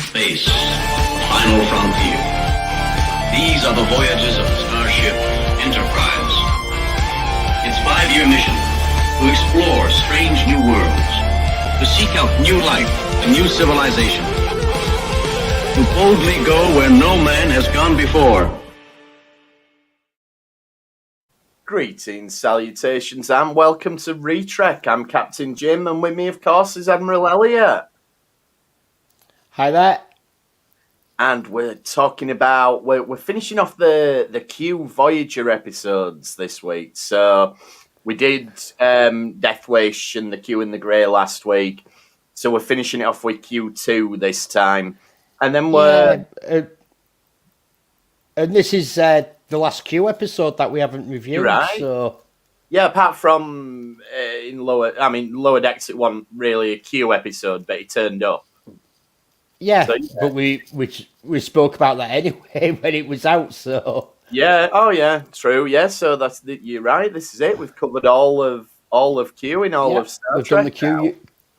space, the final frontier. These are the voyages of Starship Enterprise. Its 5-year mission, to explore strange new worlds, to seek out new life and new civilization, to boldly go where no man has gone before. Greetings, salutations, and welcome to Retrek. I'm Captain Jim, and with me, of course, is Admiral Elliot. Hi there. And we're talking about, we're finishing off the Q Voyager episodes this week. So we did Death Wish and the Q in the Grey last week. So we're finishing it off with Q2 this time. And then we're... and this is the last Q episode that we haven't reviewed. Right. So yeah, apart from Lower Decks, it wasn't really a Q episode, but it turned up. Yeah, So, but we spoke about that anyway when it was out. So yeah, oh yeah, true. Yeah, so you're right. This is it. We've covered all of Q in all of Star Trek.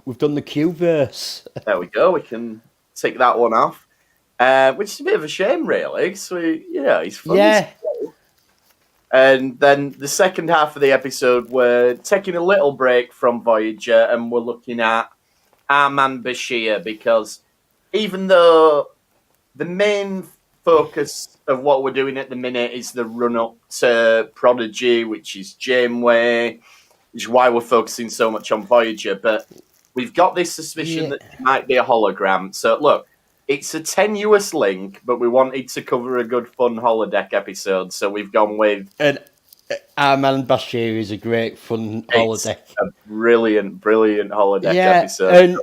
We've done the Q verse. There we go. We can tick that one off. Which is a bit of a shame, really. So he's fun. Yeah. And then the second half of the episode, we're taking a little break from Voyager, and we're looking at Our Man Bashir, because even though the main focus of what we're doing at the minute is the run-up to Prodigy, which is Janeway, which is why we're focusing so much on Voyager, but we've got this suspicion that it might be a hologram. So, look, it's a tenuous link, but we wanted to cover a good, fun holodeck episode, so we've gone with... And Our Man Bashir is a great, fun holodeck. A brilliant holodeck episode.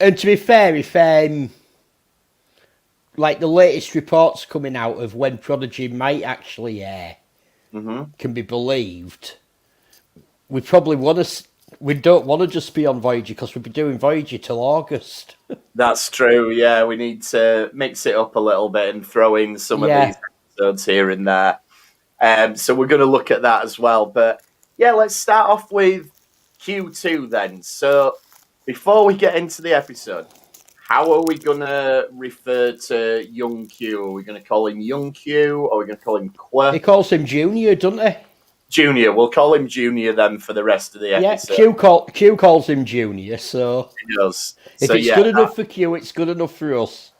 And to be fair, if like the latest reports coming out of when Prodigy might actually air can be believed, we probably we don't want to just be on Voyager, because we'll be doing Voyager till August. That's true, yeah. We need to mix it up a little bit and throw in some of these episodes here and there. So we're going to look at that as well. But yeah, let's start off with Q2 then. So before we get into the episode, how are we going to refer to young Q? Are we going to call him young Q, or are we going to call him Quirk? He calls him Junior, doesn't he? Junior. We'll call him Junior then for the rest of the episode. Yeah, Q calls him Junior, so... He does. If it's good enough for Q, it's good enough for us.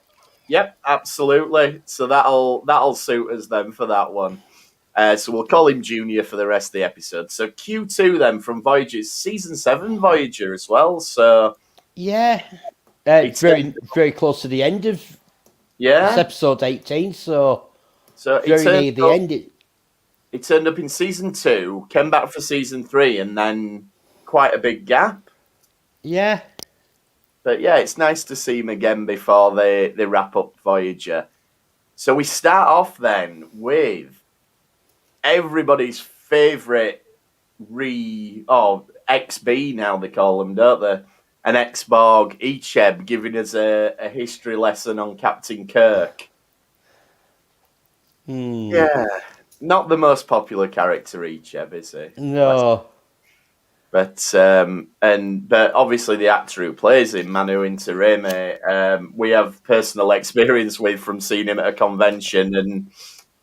Yep, absolutely. So that'll suit us then for that one. So we'll call him Junior for the rest of the episode. So Q2 then from Voyager. It's Season 7 Voyager as well, so... Yeah. It's very, very close to the end of it's episode 18, so very near the end. It turned up in Season 2, came back for Season 3, and then quite a big gap. Yeah. But yeah, it's nice to see him again before they wrap up Voyager. So we start off then with everybody's favourite XB now they call them, don't they? An ex-Borg, Icheb, giving us a history lesson on Captain Kirk. Yeah. Not the most popular character, Icheb, is he? No. But obviously the actor who plays him, Manu Intiraymi, we have personal experience with from seeing him at a convention, and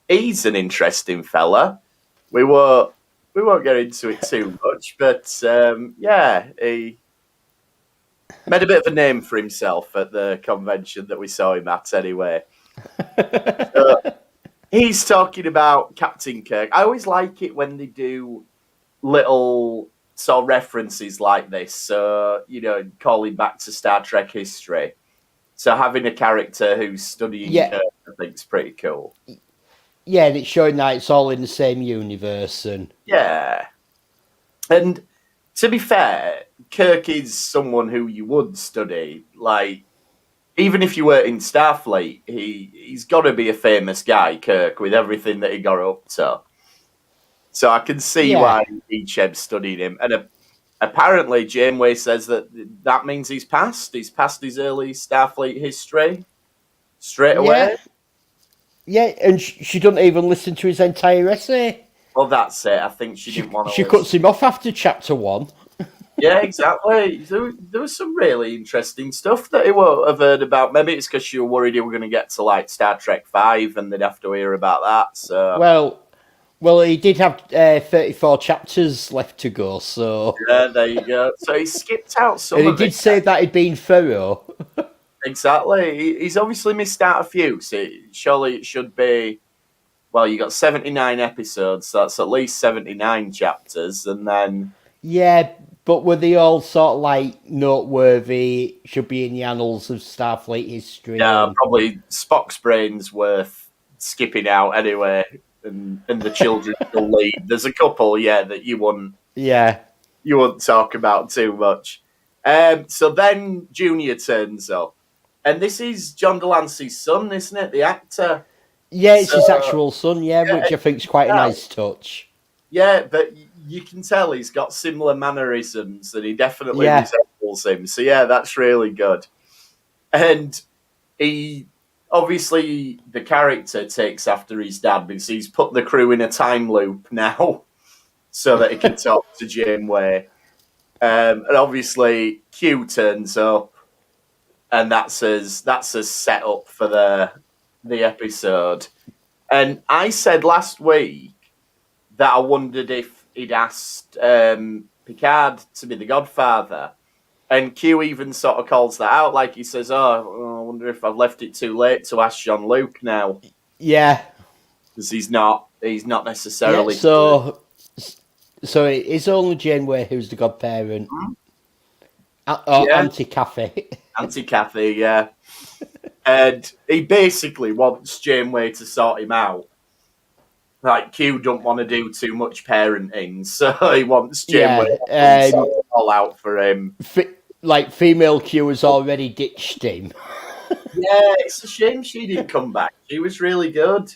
he's an interesting fella. We won't get into it too much, but he made a bit of a name for himself at the convention that we saw him at anyway. He's talking about Captain Kirk. I always like it when they do little sort of references like this. So, calling back to Star Trek history. So having a character who's studying Kirk, I think is pretty cool. Yeah, and it's showing that it's all in the same universe. Yeah. And to be fair, Kirk is someone who you would study. Like, even if you were in Starfleet, he's got to be a famous guy, Kirk, with everything that he got up to. So I can see why Icheb studied him. And apparently Janeway says that means he's passed. He's passed his early Starfleet history straight away. Yeah, and she doesn't even listen to his entire essay. Well, that's it. I think she didn't want to She cuts him off after chapter 1. Yeah, exactly. There was some really interesting stuff that he won't have heard about. Maybe it's because you were worried you were going to get to like Star Trek 5 and they'd have to hear about that. So Well, he did have 34 chapters left to go, so... yeah, there you go. So he skipped out some And he of did it. say that he'd been thorough. Exactly. He's obviously missed out a few. So surely it should be. Well, you got 79 episodes, so that's at least 79 chapters, and then. Yeah, but were they all sort of like noteworthy, should be in the annals of Starfleet history? Yeah, probably Spock's brain's worth skipping out anyway, and the children will lead. There's a couple, yeah, that you wouldn't talk about too much. So then Junior turns up, and this is John Delancey's son, isn't it? The actor. Yeah, it's his actual son, which I think's quite a nice touch. Yeah, but you can tell he's got similar mannerisms, and he definitely resembles him. So yeah, that's really good. And he obviously the character takes after his dad because he's put the crew in a time loop now, so that he can talk to Janeway. And obviously Q turns up, and that's his setup for the episode. And I said last week that I wondered if he'd asked Picard to be the Godfather. And Q even sort of calls that out, like he says, I wonder if I've left it too late to ask Jean-Luc now. Yeah. Because he's not necessarily... Yeah, so it is only Janeway who's the godparent. Or Auntie Kathy. Auntie Kathy, yeah. And he basically wants Janeway to sort him out. Like, Q don't want to do too much parenting, so he wants Janeway to sort it all out for him. Female Q has already ditched him. Yeah, it's a shame she didn't come back. She was really good.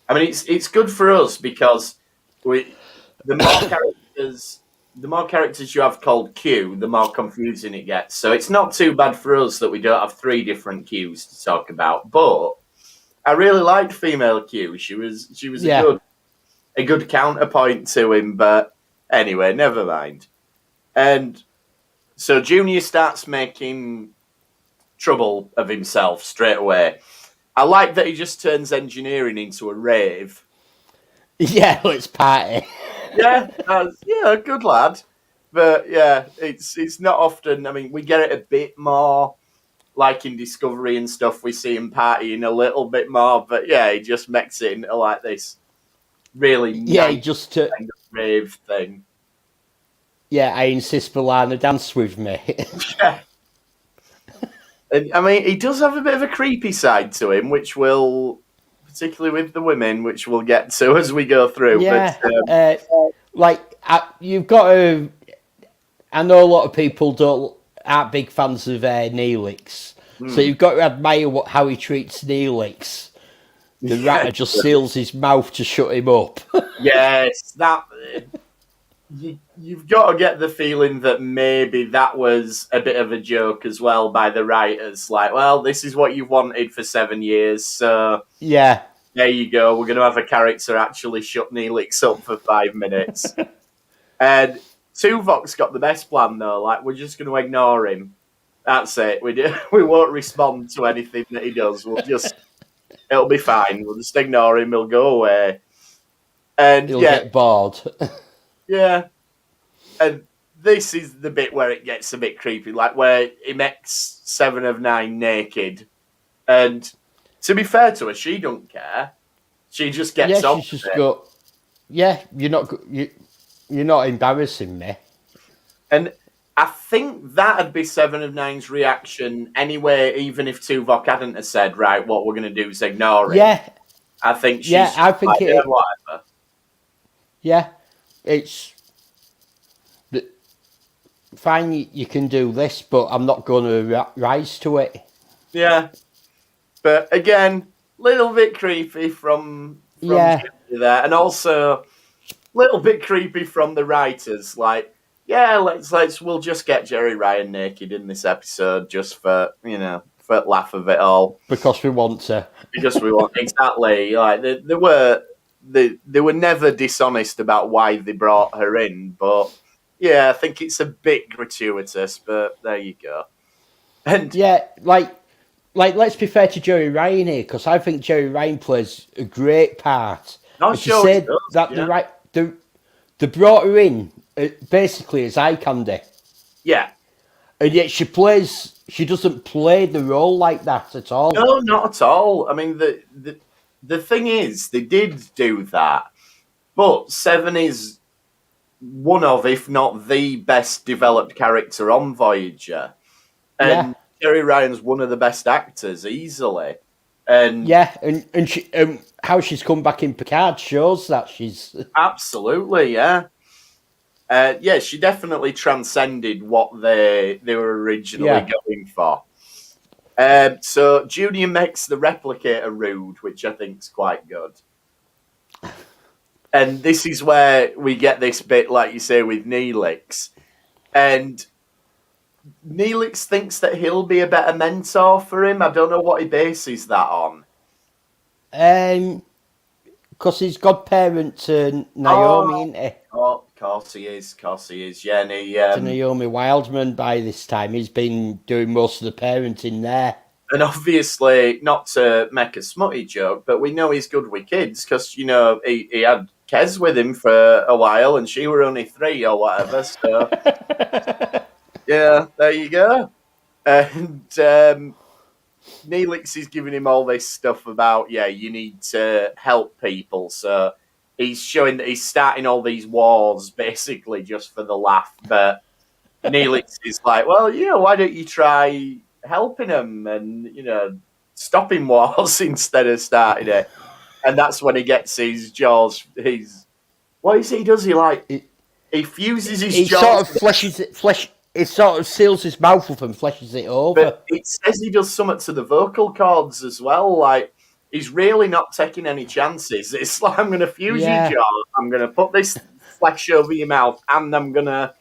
I mean, it's good for us because the more characters you have called Q, the more confusing it gets. So it's not too bad for us that we don't have 3 different Qs to talk about. But I really liked female Q. She was a good counterpoint to him. But anyway, never mind. And so Junior starts making trouble of himself straight away. I like that he just turns engineering into a rave. Yeah, let's party. Yeah, good lad. But yeah, it's not often. I mean, we get it a bit more, like in Discovery and stuff. We see him partying a little bit more, but yeah, he just makes it into like this really nice just kind of rave thing. Yeah, I insist Balana dance with me. Yeah. And, I mean, he does have a bit of a creepy side to him, which will, particularly with the women, which we'll get to as we go through. Yeah, but, you've got to... I know a lot of people aren't big fans of Neelix, so you've got to admire how he treats Neelix. The Ratter just seals his mouth to shut him up. Yes, that... You've got to get the feeling that maybe that was a bit of a joke as well by the writers. Like, well, this is what you've wanted for 7 years, so... Yeah. There you go. We're going to have a character actually shut Neelix up for 5 minutes. And Tuvok's got the best plan, though. Like, we're just going to ignore him. That's it. We won't respond to anything that he does. It'll be fine. We'll just ignore him. He'll go away. And He'll get bored. Yeah. And this is the bit where it gets a bit creepy, like where he makes 7 of 9 naked. And to be fair to her, she don't care. She just gets on with it. You're not embarrassing me. And I think that'd be 7 of 9's reaction anyway, even if Tuvok hadn't have said, right, what we're going to do is ignore it. Yeah. I think she's whatever. Yeah. It's fine, you can do this, but I'm not going to rise to it. Yeah. But again, little bit creepy from there. And also a little bit creepy from the writers. Like, yeah, we'll just get Jerry Ryan naked in this episode just for laugh of it all. Because we want to. Exactly. Like, they were never dishonest about why they brought her in, but Yeah, I think it's a bit gratuitous, but there you go. And Yeah, like let's be fair to Jerry Ryan here, because I think Jerry Ryan plays a great part. not And to sure he say does. that Yeah. they brought her in basically as eye candy, Yeah. and yet she doesn't play the role like that at all. No, not at all. I mean, the thing is, they did do that, but Seven is one of, if not the best developed character on Voyager, and Yeah. Jerry Ryan's one of the best actors easily. And Yeah, and she how she's come back in Picard shows that she's absolutely, yeah. Yeah, she definitely transcended what they were originally going for. So Junior makes the replicator rude, which I think is quite good. And this is where we get this bit, like you say, with Neelix. And Neelix thinks that he'll be a better mentor for him. I don't know what he bases that on. because he's godparent to Naomi, isn't he? Oh, of course he is. Of course he is. Yeah, and To Naomi Wildman by this time. He's been doing most of the parenting there. and obviously, not to make a smutty joke, but we know he's good with kids because, you know, he had Kez with him for a while and she were only 3 or whatever. So, yeah, there you go. And Neelix is giving him all this stuff about, yeah, you need to help people. So he's showing that he's starting all these wars basically just for the laugh. But Neelix is like, well, yeah, why don't you try helping him and, you know, stopping wars instead of starting it? And that's when he gets his jaws. What is he does? He fuses his He jaws. sort of it sort of seals his mouth up and fleshes it over. But it says he does something to the vocal cords as well. Like, he's really not taking any chances. It's like, I'm going to fuse your jaw, I'm going to put this flesh over your mouth, and I'm going to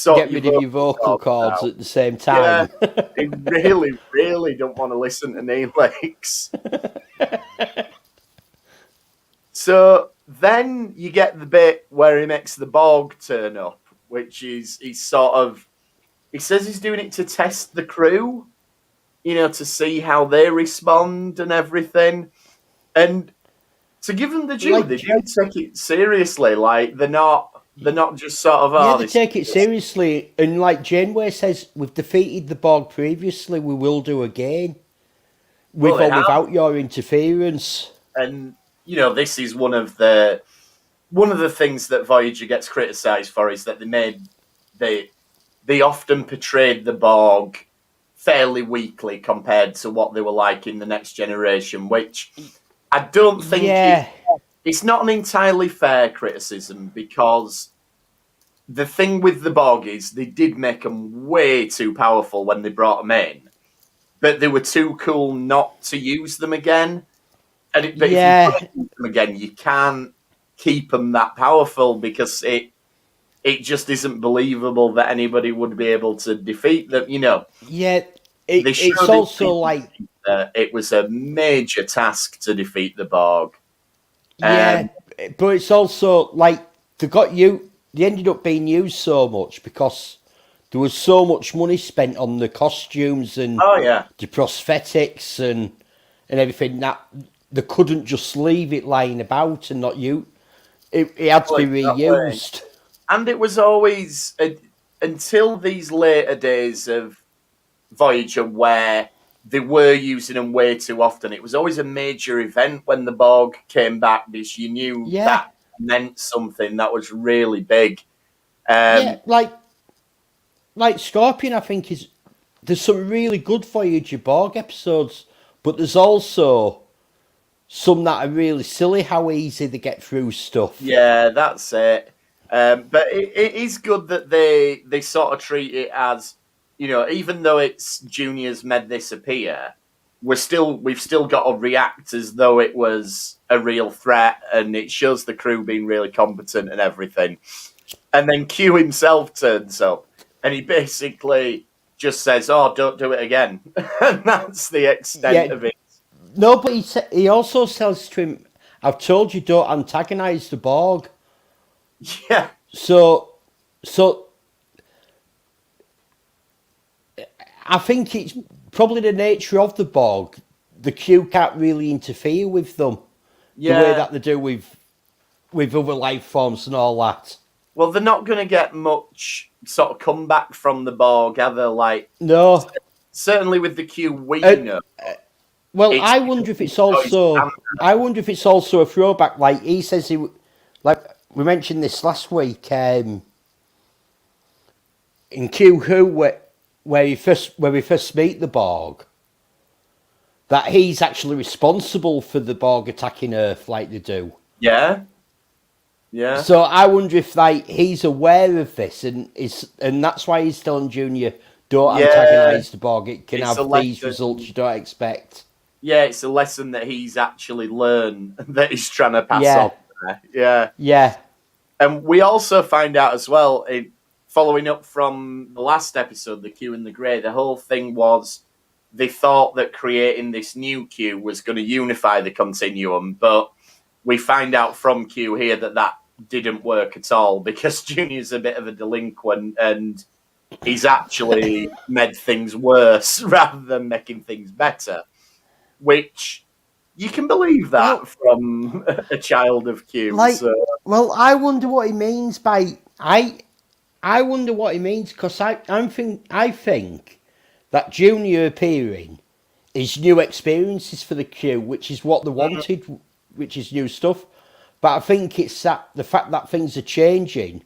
get rid of your vocal cords at the same time. Yeah, he really, really don't want to listen to Neelix. So then you get the bit where he makes the Borg turn up, which is he says he's doing it to test the crew, you know, to see how they respond and everything. And to give them the due, they do take it seriously. Like, they're not just sort of, they take it seriously. And like Janeway says, we've defeated the Borg previously, we will do again. With or without your interference. And, you know, this is one of the things that Voyager gets criticised for, is that they often portrayed the Borg fairly weakly compared to what they were like in the Next Generation, which I don't think it's not an entirely fair criticism, because the thing with the Borg is they did make them way too powerful when they brought them in, but they were too cool not to use them again. But if you use them again, you can't keep them that powerful, because it just isn't believable that anybody would be able to defeat them, you know. Yeah, it's also like... it was a major task to defeat the Borg. Yeah, but it's also like they ended up being used so much because there was so much money spent on the costumes and the prosthetics and everything that they couldn't just leave it lying about and not use. It had to be reused. And it was always, until these later days of Voyager where they were using them way too often, it was always a major event when the Borg came back, because you knew that meant something that was really big. Like Scorpion, I think there's some really good Voyager Borg episodes, but there's also some that are really silly how easy they get through stuff. Yeah, that's it. But it is good that they sort of treat it as, you know, even though it's Junior's made this appear, we've still got to react as though it was a real threat, and it shows the crew being really competent and everything. And then Q himself turns up, and he basically just says, "Oh, don't do it again," and that's the extent of it. No, but he also says to him, "I've told you don't antagonise the Borg." Yeah. So So I think it's probably the nature of the Borg. The Q can't really interfere with them the way that they do with other life forms and all that. Well, they're not going to get much sort of comeback from the Borg, are they? Like, No. Certainly with the Q we know. Well, I wonder if it's also a throwback. Like he says, like we mentioned this last week in Q Who, where we first meet the Borg, that he's actually responsible for the Borg attacking Earth, like they do. Yeah. So I wonder if like he's aware of this, and that's why he's telling Junior, don't antagonise the Borg. It can have these results you don't expect. Yeah, it's a lesson that he's actually learned that he's trying to pass on. Yeah. And we also find out as well, following up from the last episode, the Q and the Grey, the whole thing was they thought that creating this new Q was going to unify the continuum, but we find out from Q here that didn't work at all because Junior's a bit of a delinquent and he's actually made things worse rather than making things better, which you can believe that from a child of Q. Well, I wonder what he means by I wonder what he means because I think that Junior appearing is new experiences for the Q, which is what they wanted, which is new stuff. But I think it's that the fact that things are changing,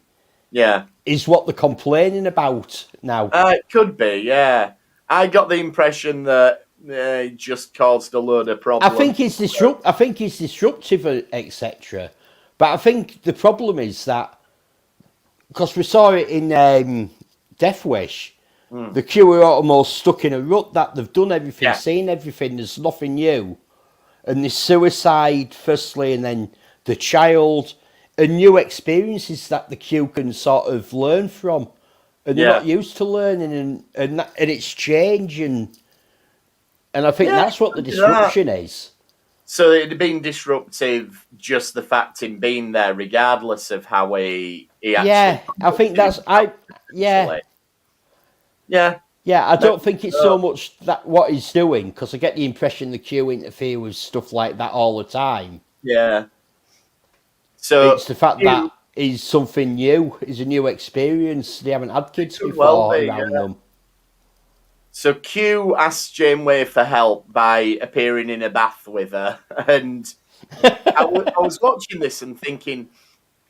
is what they're complaining about now. It could be, yeah. I got the impression that it just caused a load of problems. I think it's disruptive, etc. But I think the problem is that because we saw it in Death Wish, the Q are almost stuck in a rut that they've done everything, seen everything. There's nothing new, and there's suicide firstly, and then the child, and new experiences that the Q can sort of learn from, and they're not used to learning, and it's changing, and I think that's what the disruption is. So it'd have been disruptive just the fact him being there, regardless of how he actually. I think that's I don't think it's so much that what he's doing, because I get the impression the Q interfere with stuff like that all the time. Yeah. So it's the fact that he's something new, is a new experience. They haven't had kids before around them. So Q asks Janeway for help by appearing in a bath with her, and I was watching this and thinking,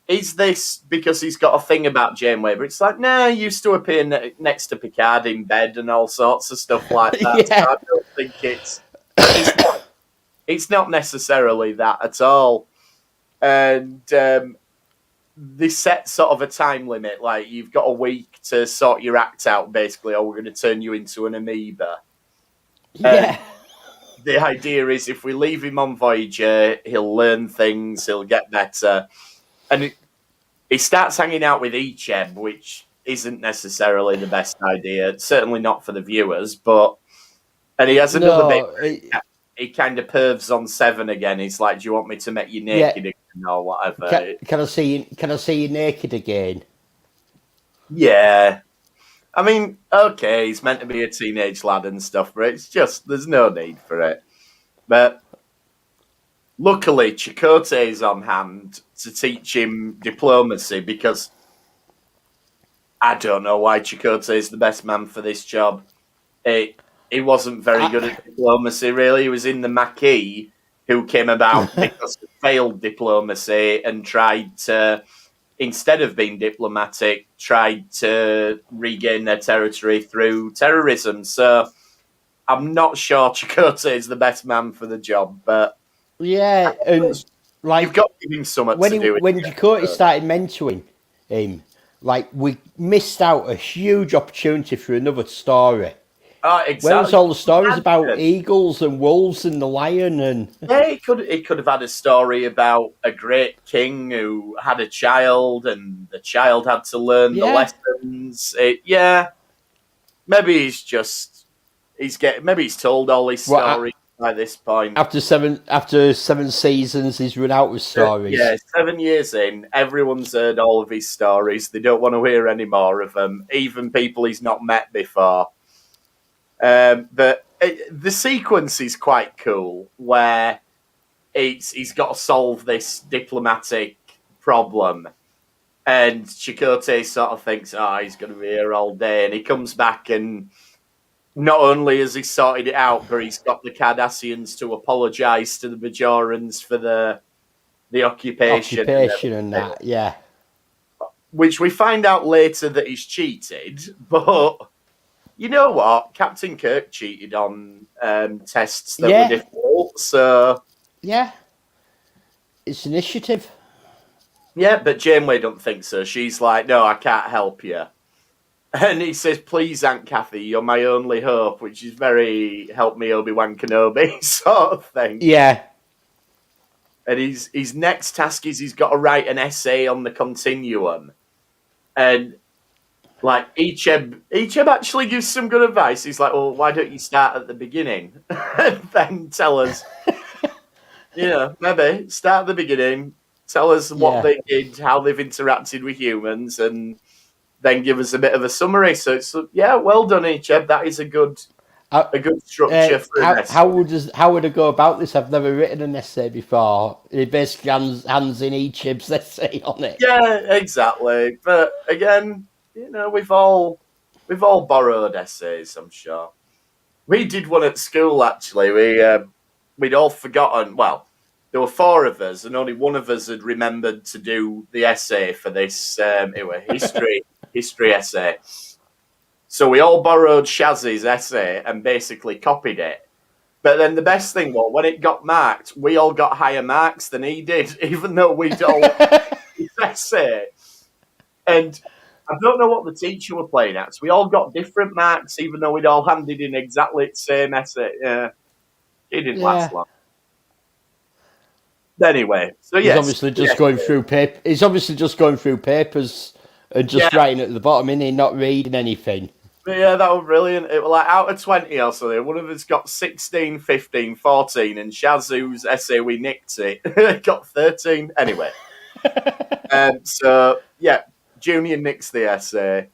is this because he's got a thing about Janeway? But it's like, he used to appear next to Picard in bed and all sorts of stuff like that. So I don't think it's not necessarily that at all. And they set sort of a time limit, like you've got a week to sort your act out, basically, or we're going to turn you into an amoeba. The idea is if we leave him on Voyager, he'll learn things, he'll get better. And he starts hanging out with Icheb, which isn't necessarily the best idea, certainly not for the viewers, and he has another bit. He kind of pervs on Seven again. He's like, "Do you want me to make you naked again or whatever?" Can I see you naked again? Yeah, I mean, okay, he's meant to be a teenage lad and stuff, but it's just there's no need for it. But luckily, Chakotay is on hand to teach him diplomacy because I don't know why Chakotay is the best man for this job. He wasn't very good at diplomacy, really. He was in the Maquis, who came about because of failed diplomacy and tried to, instead of being diplomatic, tried to regain their territory through terrorism. So I'm not sure Chakotay is the best man for the job, but and like you've got to give him something to do. When Chakotay started mentoring him, like we missed out a huge opportunity for another story. Exactly. Where was all the stories about eagles and wolves and the lion? And he could have had a story about a great king who had a child, and the child had to learn the lessons. Maybe he's told all his stories by this point. After seven seasons, he's run out of stories. Yeah, 7 years in, everyone's heard all of his stories. They don't want to hear any more of them, even people he's not met before. But the sequence is quite cool, where he's got to solve this diplomatic problem. And Chakotay sort of thinks, he's going to be here all day. And he comes back and not only has he sorted it out, but he's got the Cardassians to apologise to the Bajorans for the occupation. And that, yeah. Which we find out later that he's cheated. But you know what? Captain Kirk cheated on tests that were difficult. So yeah. It's initiative. Yeah, but Janeway don't think so. She's like, no, I can't help you. And he says, please, Aunt Kathy, you're my only hope, which is very help me Obi-Wan Kenobi sort of thing. Yeah. And his next task is he's got to write an essay on the continuum. And like Icheb actually gives some good advice. He's like, well, why don't you start at the beginning? And then tell us, maybe start at the beginning. Tell us what they did, how they've interacted with humans, and then give us a bit of a summary. So it's well done, Icheb. That is a good structure for an essay. How would I go about this? I've never written an essay before. It basically hands in Icheb's essay on it. Yeah, exactly. But again, we've all borrowed essays, I'm sure. We did one at school actually. We'd all forgotten. Well, there were 4 of us, and only one of us had remembered to do the essay for this history essay. So we all borrowed Shazzy's essay and basically copied it. But then the best thing was, when it got marked, we all got higher marks than he did, even though we'd all his essay. And I don't know what the teacher were playing at. So we all got different marks, even though we'd all handed in exactly the same essay. Yeah, it didn't last long. Anyway, so yes, he's obviously just going through paper. He's obviously just going through papers and just writing at the bottom, isn't he? Not reading anything. But yeah, that was brilliant. It was like out of 20 or so, one of us got 16, 15, 14, and Shazu's essay, we nicked it, got 13. Anyway, so yeah, Junior nicks the essay,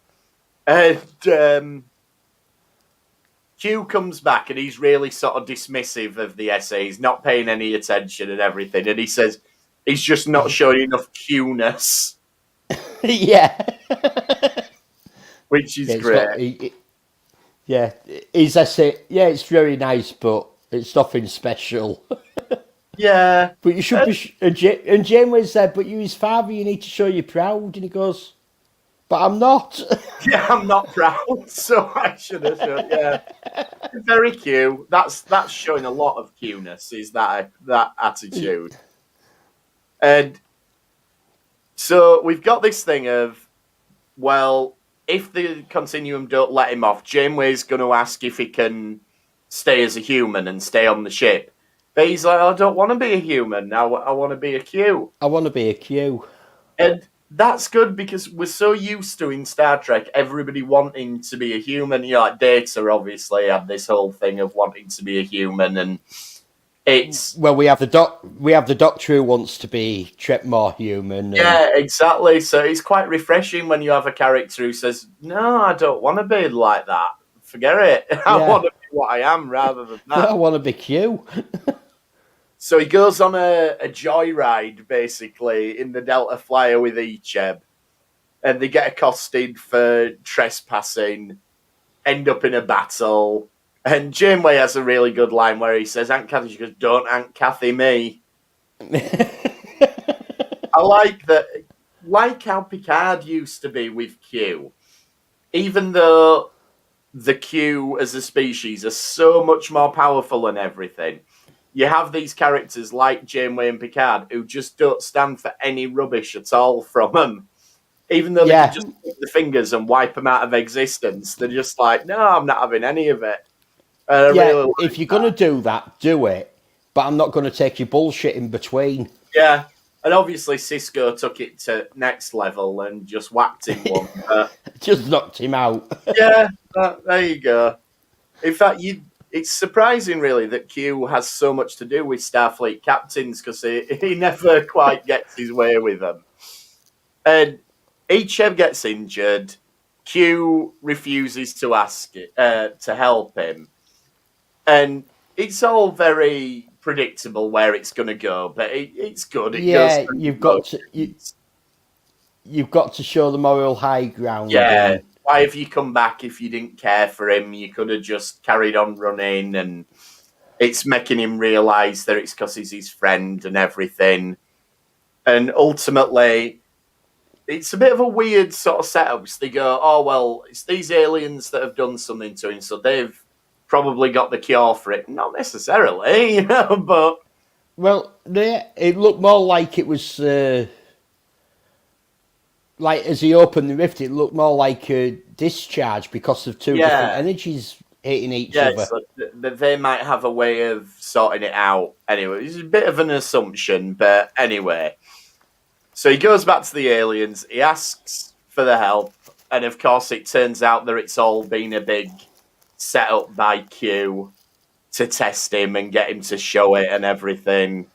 and Q comes back and he's really sort of dismissive of the essay. He's not paying any attention and everything. And he says he's just not showing enough Q-ness. Yeah. Which is great. His essay, it's very nice, but it's nothing special. Yeah. But you should be... And Janeway said, but you're his father, you need to show you're proud. And he goes... But I'm not. Yeah, I'm not proud, so I should have shown. Yeah, very cute. That's showing a lot of cuteness. Is that attitude? And so we've got this thing of, well, if the continuum don't let him off, Janeway's going to ask if he can stay as a human and stay on the ship. But he's like, I don't want to be a human. I want to be a Q. I want to be a Q. And that's good because we're so used to in Star Trek everybody wanting to be a human. Like Data obviously had this whole thing of wanting to be a human, and it's we have the Doctor who wants to be more human. Yeah, exactly. So it's quite refreshing when you have a character who says, "No, I don't want to be like that. Forget it. I want to be what I am rather than that. I want to be Q." So he goes on a joyride, basically, in the Delta Flyer with Icheb. And they get accosted for trespassing, end up in a battle. And Janeway has a really good line where he says, Aunt Kathy, she goes, don't Aunt Kathy me. I like that, like how Picard used to be with Q. Even though the Q as a species are so much more powerful and everything, you have these characters like Janeway and Picard who just don't stand for any rubbish at all from them. Even though they can just pick the fingers and wipe them out of existence, they're just like, no, I'm not having any of it. Really if you're going to do that, do it. But I'm not going to take your bullshit in between. Yeah. And obviously Cisco took it to next level and just whacked him one. Just knocked him out. Yeah, there you go. In fact, it's surprising, really, that Q has so much to do with Starfleet captains because he never quite gets his way with them. And Icheb gets injured. Q refuses to ask to help him, and it's all very predictable where it's going to go. But it's good. It goes you've got to show the moral high ground. Yeah. And... Why have you come back if you didn't care for him? You could have just carried on running, and it's making him realise that it's because he's his friend and everything. And ultimately, it's a bit of a weird sort of setup. So they go, oh, well, it's these aliens that have done something to him, so they've probably got the cure for it. Not necessarily, but... Well, it looked more like it was... like, as he opened the rift, it looked more like a discharge because of two different energies hitting each other. So they might have a way of sorting it out. Anyway, it's a bit of an assumption, but anyway. So he goes back to the aliens, he asks for the help, and of course it turns out that it's all been a big setup by Q to test him and get him to show it and everything.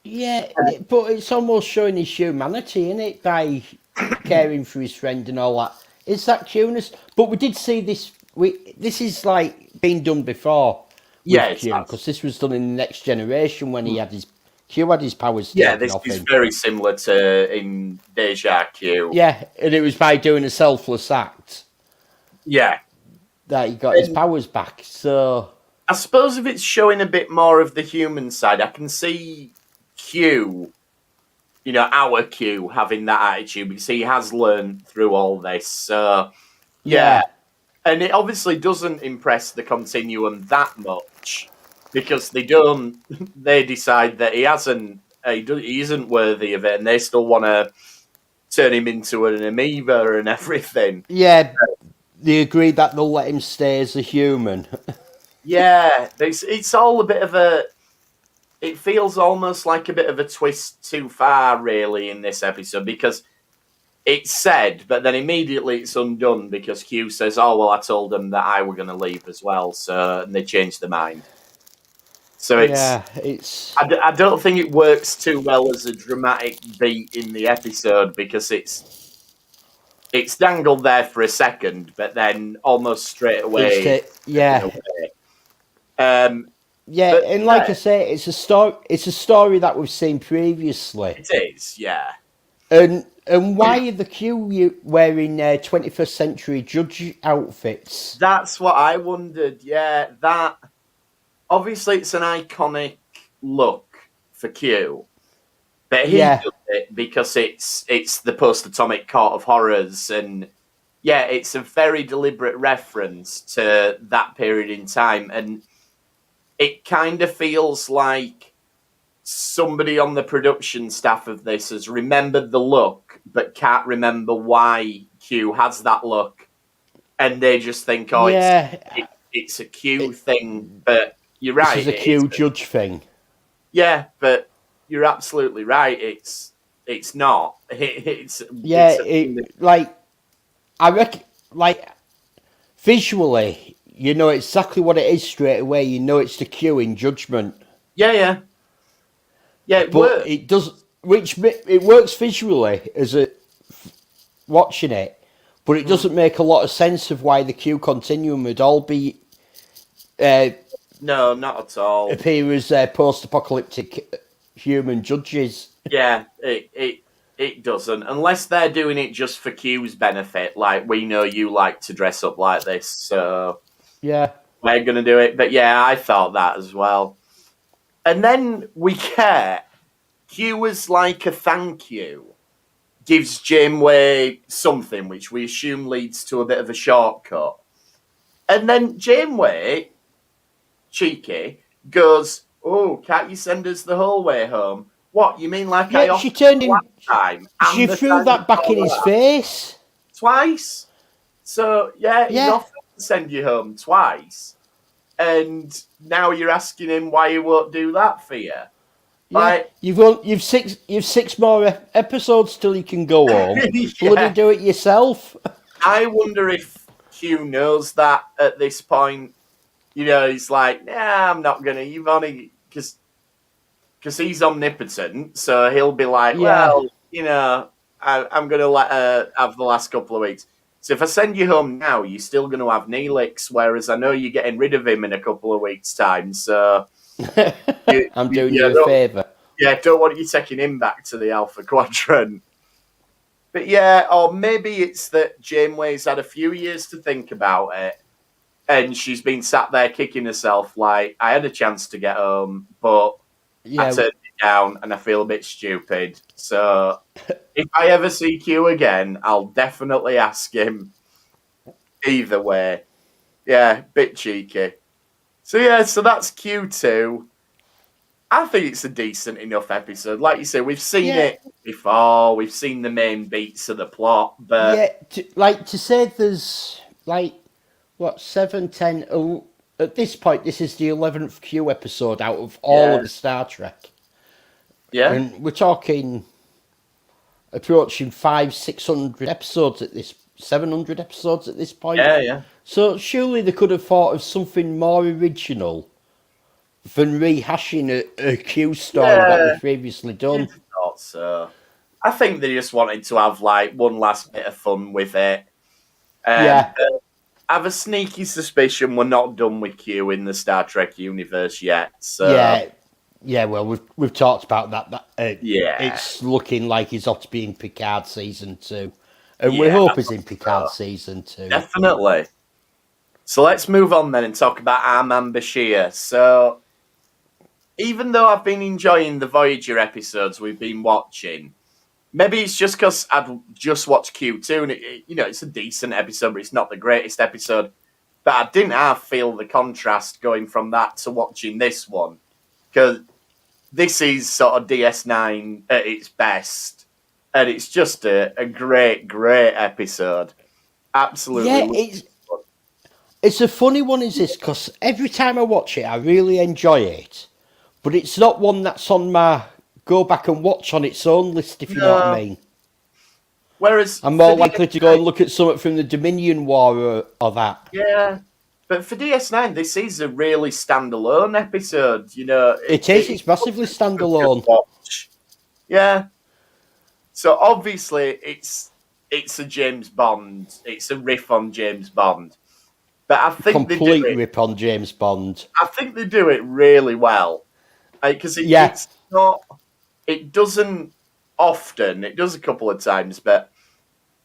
Yeah, but it's almost showing his humanity, isn't it, by caring for his friend and all that. Is that cuteness? But we did see this. This is like been done before. Yeah, because this was done in the Next Generation when he had his Q had his powers. Yeah, this is very similar to in Deja Q. Yeah, and it was by doing a selfless act. Yeah, that he got his powers back. So I suppose if it's showing a bit more of the human side, I can see Q, our Q, having that attitude because he has learned through all this. So, yeah. And it obviously doesn't impress the Continuum that much because they decide that he isn't worthy of it and they still want to turn him into an amoeba and everything. Yeah, they agree that they'll let him stay as a human. Yeah, it's all a bit of a... It feels almost like a bit of a twist too far, really, in this episode, because it's said, but then immediately it's undone because Q says, oh, well, I told them that I were going to leave as well, and they changed their mind. So it's... I don't think it works too well as a dramatic beat in the episode because it's dangled there for a second, but then almost straight away... Yeah, and like I say, it's a story that we've seen previously. It is, yeah. And why are the Q wearing 21st century judge outfits? That's what I wondered. Yeah, that obviously it's an iconic look for Q, but he does it because it's the post-atomic court of horrors, and it's a very deliberate reference to that period in time, and it kind of feels like somebody on the production staff of this has remembered the look, but can't remember why Q has that look. And they just think, it's a Q thing. But you're right. This is a Q judge thing. Yeah, but you're absolutely right. It's not. I reckon, visually... You know exactly what it is straight away. You know it's the Q in Judgment. Yeah, it works. It does, it works visually watching it, but it doesn't make a lot of sense of why the Q Continuum would all be. No, not at all. Appear as post-apocalyptic human judges. Yeah, it doesn't, unless they're doing it just for Q's benefit. Like, we know you like to dress up like this, so. Yeah. We're going to do it. But yeah, I thought that as well. And then we get Q as like a thank you. Gives Janeway something, which we assume leads to a bit of a shortcut. And then Janeway, cheeky, goes, oh, can't you send us the whole way home? What, you mean like I offered she turned in, last time? She threw that back in his face. Twice. So, he offered to send you home twice. And now you're asking him why he won't do that for you. Yeah, you've six more episodes till you can go home. Bloody do it yourself. I wonder if Q knows that at this point. he's like, nah, I'm not gonna. You've only because he's omnipotent, so he'll be like, Yeah. well, I'm gonna let her have the last couple of weeks. So if I send you home now, you're still going to have Neelix, whereas I know you're getting rid of him in a couple of weeks' time. So I'm doing you a favour. Yeah, don't want you taking him back to the Alpha Quadrant. But yeah, or maybe it's that Janeway's had a few years to think about it, and she's been sat there kicking herself like, I had a chance to get home, but I turned it down, and I feel a bit stupid. So if I ever see Q again, I'll definitely ask him. Either way. Yeah, bit cheeky. So that's Q2. I think it's a decent enough episode. Like you say, we've seen it before. We've seen the main beats of the plot, but to say there's 7, 10. At this point, this is the 11th Q episode out of all of the Star Trek. Yeah, and we're talking approaching 500-600 episodes at this, 700 episodes at this point. Yeah. So surely they could have thought of something more original than rehashing a Q story that we've previously done. I thought so. I think they just wanted to have one last bit of fun with it. I have a sneaky suspicion we're not done with Q in the Star Trek universe yet. So well, we've talked about that. It's looking like he's ought to be in Picard season 2, and we hope he's in Picard season 2. Definitely. So let's move on then and talk about Our Man Bashir. So even though I've been enjoying the Voyager episodes we've been watching, maybe it's just because I'd just watched Q2 and it's a decent episode, but it's not the greatest episode. But I didn't feel the contrast going from that to watching this one, because this is sort of DS9 at its best, and it's just a great episode. Absolutely. Yeah, it's a funny one, is this, because every time I watch it, I really enjoy it, but it's not one that's on my go back and watch on its own list, if you know what I mean. Whereas I'm more likely to go and look at something from the Dominion War or that. Yeah, but for DS9, this is a really standalone episode. It's massively standalone. Yeah. So obviously, it's a James Bond. It's a riff on James Bond. But I think complete rip on James Bond. I think they do it really well, because it's not. It doesn't often. It does a couple of times, but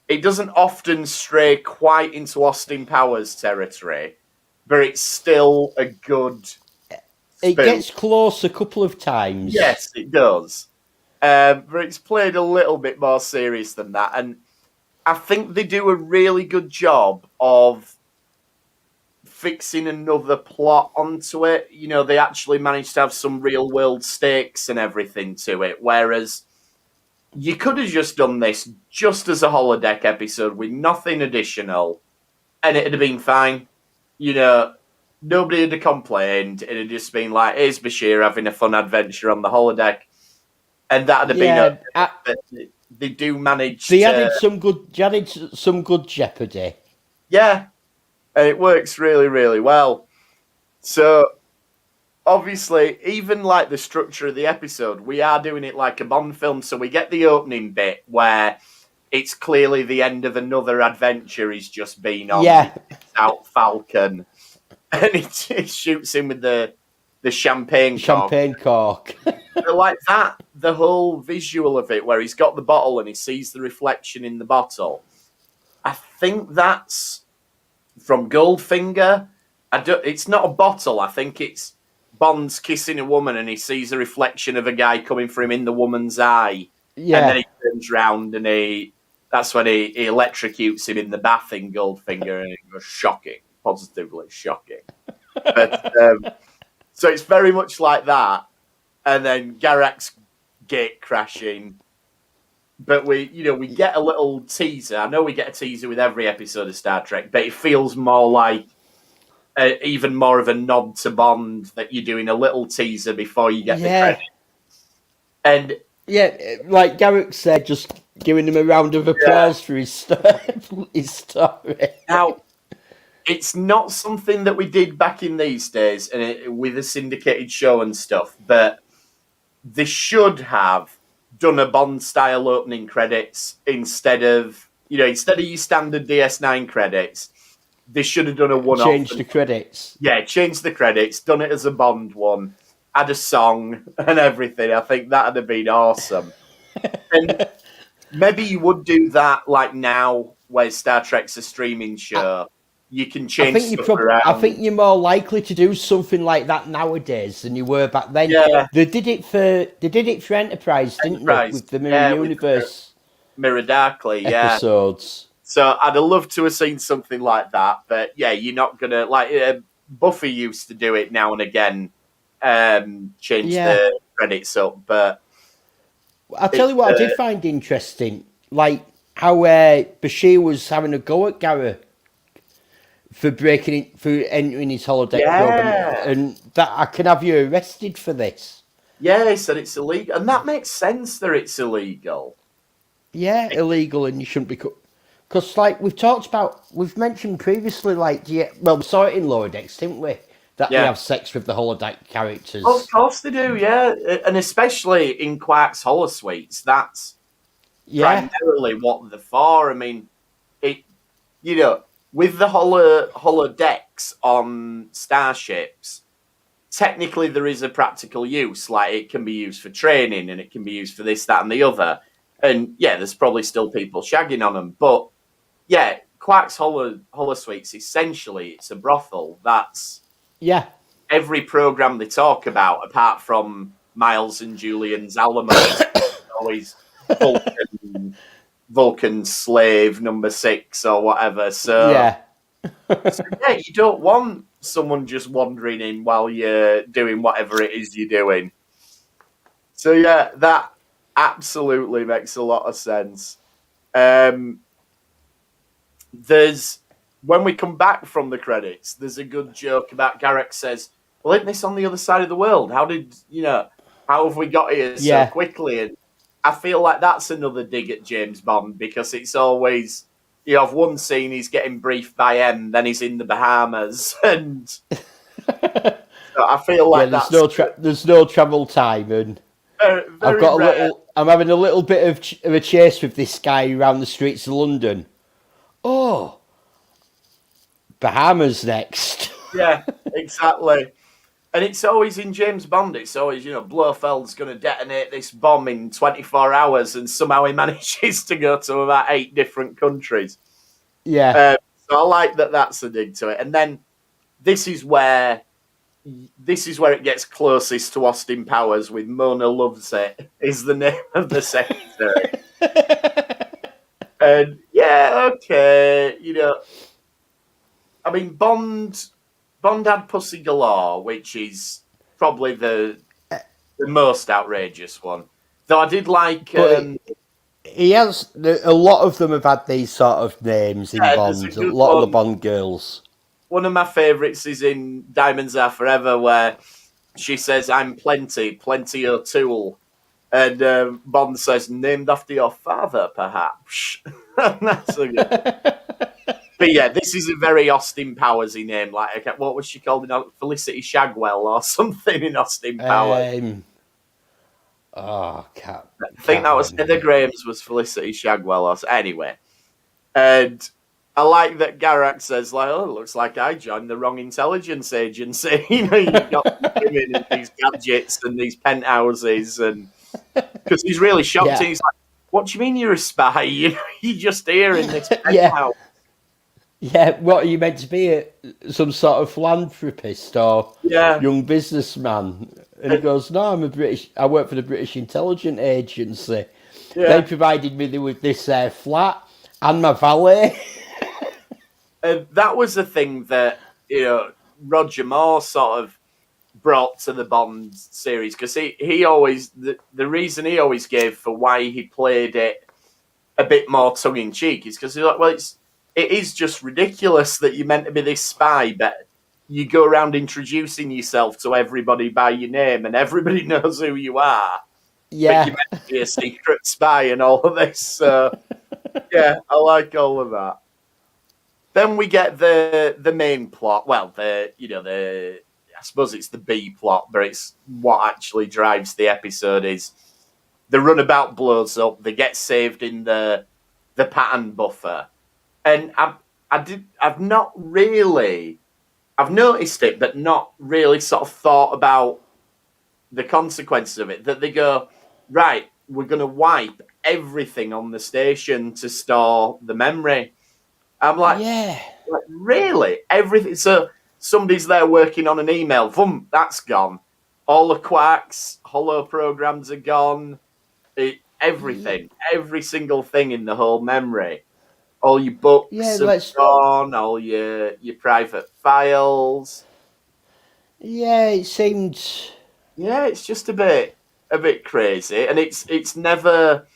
it doesn't often stray quite into Austin Powers territory. But it's still a good. It gets close a couple of times. Yes, it does. But it's played a little bit more serious than that, and I think they do a really good job of fixing another plot onto it. They actually managed to have some real world stakes and everything to it, whereas you could have just done this just as a holodeck episode with nothing additional, and it'd have been fine. Nobody would have complained. It'd have just been like, here's Bashir having a fun adventure on the holodeck, and that'd have been they do manage. They added some good jeopardy. Yeah. And it works really, really well. So, obviously, even like the structure of the episode, we are doing it like a Bond film. So we get the opening bit where it's clearly the end of another adventure he's just been on. Yeah. Out Falcon. And he shoots him with the champagne cork. But like that, the whole visual of it, where he's got the bottle and he sees the reflection in the bottle. I think that's from Goldfinger. It's not a bottle. I think it's Bond's kissing a woman and he sees a reflection of a guy coming for him in the woman's eye. Yeah. And then he turns round and that's when he electrocutes him in the bath in Goldfinger, and it was shocking. Positively shocking. But so it's very much like that. And then Garak's gate crashing. But we get a little teaser. I know we get a teaser with every episode of Star Trek, but it feels more like even more of a nod to Bond, that you're doing a little teaser before you get the credit. And like Garak said, just giving him a round of applause for his story. Now, It's not something that we did back in these days and with a syndicated show and stuff, but they should have done a Bond-style opening credits instead of your standard DS9 credits. They should have done a one-off. Change the credits. Yeah, change the credits, done it as a Bond one, add a song and everything. I think that'd have been awesome. And maybe you would do that like now, where Star Trek's a streaming show. You can change stuff around. I think you're more likely to do something like that nowadays than you were back then. Yeah. They did it for Enterprise, didn't they? With the Mirror Universe Mirror Darkly, episodes. So I'd have loved to have seen something like that, but yeah, you're not gonna Buffy used to do it now and again, change the credits up. But I'll tell you what I did find interesting, like how Bashir was having a go at Gareth for entering his holodeck program, and that I can have you arrested for this. Yeah, he said it's illegal, and that makes sense that it's illegal. Yeah, illegal, and you shouldn't be. Because, like we've mentioned previously, like, we saw it in Lower Decks, didn't we? That they have sex with the holodeck characters. Oh, of course they do, yeah. And especially in Quark's holosuites, that's primarily what they're for. I mean, with the holodecks on starships, technically there is a practical use. Like, it can be used for training, and it can be used for this, that, and the other. And, yeah, there's probably still people shagging on them. But, yeah, Quark's holosuites, essentially, it's a brothel. That's every program they talk about, apart from Miles and Julian's Alamo. Always Vulcan slave number 6 or whatever. So, you don't want someone just wandering in while you're doing whatever it is you're doing. So, yeah, that absolutely makes a lot of sense. When we come back from the credits, there's a good joke about Garak says, well, isn't this on the other side of the world? How have we got here so quickly? And I feel like that's another dig at James Bond, because it's always, you have one scene, he's getting briefed by M, then he's in the Bahamas, and so I feel like there's no travel time, and I'm having a little bit of a chase with this guy around the streets of London. Oh, Bahamas next. Yeah, exactly. And it's always in James Bond, it's always, Blofeld's going to detonate this bomb in 24 hours, and somehow he manages to go to about 8 different countries. Yeah. So I like that that's a dig to it. And then this is where it gets closest to Austin Powers with Mona Loves It, is the name of the secretary. And, okay, I mean, Bond had Pussy Galore, which is probably the most outrageous one. Though I did like... he has... A lot of them have had these sort of names in Bond. A lot of the Bond girls. One of my favourites is in Diamonds Are Forever, where she says, I'm Plenty O'Toole. And Bond says, named after your father, perhaps. That's a good... But yeah, this is a very Austin Powers-y name. Like, what was she called? Felicity Shagwell or something in Austin Powers. I think that was Heather Graham's was Felicity Shagwell. Anyway. And I like that Garak says, like, oh, it looks like I joined the wrong intelligence agency. You've got women and these gadgets and these penthouses. And because he's really shocked. And he's like, what do you mean you're a spy? You're just here in this penthouse. Yeah, what are you meant to be? Some sort of philanthropist or young businessman? And he goes, no, I work for the British Intelligence Agency. Yeah. They provided me with this flat and my valet. And that was the thing that, Roger Moore sort of brought to the Bond series, because he always, the reason he always gave for why he played it a bit more tongue-in-cheek is because he's like, well, it is just ridiculous that you're meant to be this spy, but you go around introducing yourself to everybody by your name and everybody knows who you are. Yeah. But you're meant to be a secret spy and all of this. So, yeah, I like all of that. then we get the main plot. Well, I suppose it's the B plot, but it's what actually drives the episode. Is the runabout blows up, they get saved in the pattern buffer, and I've noticed it, but not really sort of thought about the consequences of it. That they go, right, we're going to wipe everything on the station to store the memory. I'm like, really? Everything? So somebody's there working on an email. Boom, that's gone. All the quacks, hollow programs are gone. Everything, every single thing in the whole memory. All your books have gone, all your private files. Yeah, it seemed. Yeah, it's just a bit crazy, and it's never